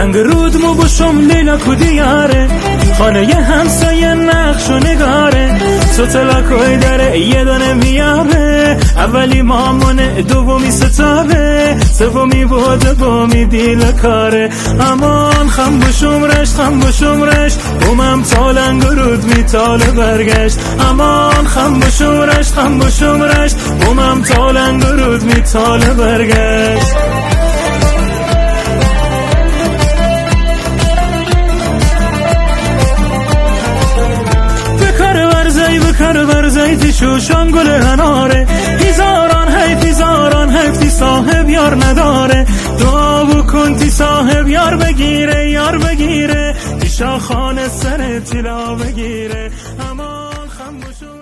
لنگ رود مو بشم لیلا کودیاره خانه ی همسایه نقش و نگاره ستلکوی داره یه دانه میاره اولی مامونه دومی ستاره سومی بوده بامی دیل کاره امان خم بشم رش اومم تا لنگ رود میتاله برگشت امان خم بشم رش اومم تا لنگ رود میتاله برگشت بکر برزی تشوشان گل هناره هزاران هفتی صاحب یار نداره دعا بکن تی صاحب یار بگیره تی شاخانه سر تیلا بگیره امان خم